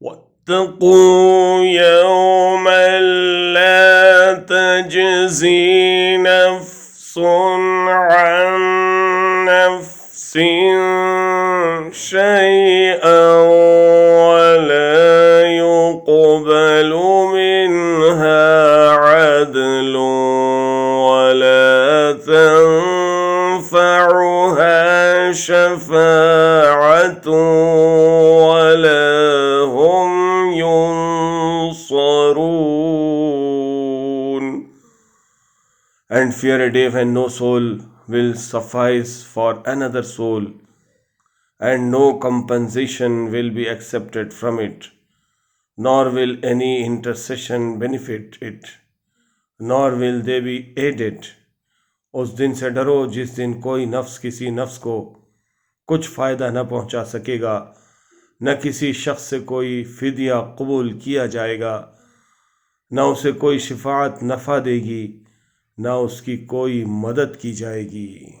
واتقوا يوما لا تجزي نفس عن نفس شيئا ولا يقبل منها عدل ولا تنفعها شفاعة ولا هم ينصرون. And fear a day when no soul will suffice for another soul, and no compensation will be accepted from it, nor will any intercession benefit it, nor will they be aided. उस दिन से डरो जिस दिन कोई नफ्स किसी नफ्स को कुछ फ़ायदा न पहुंचा सकेगा, न किसी शख्स से कोई फ़िदिया कबूल किया जाएगा, न उसे कोई शिफात नफ़ा देगी, न उसकी कोई मदद की जाएगी।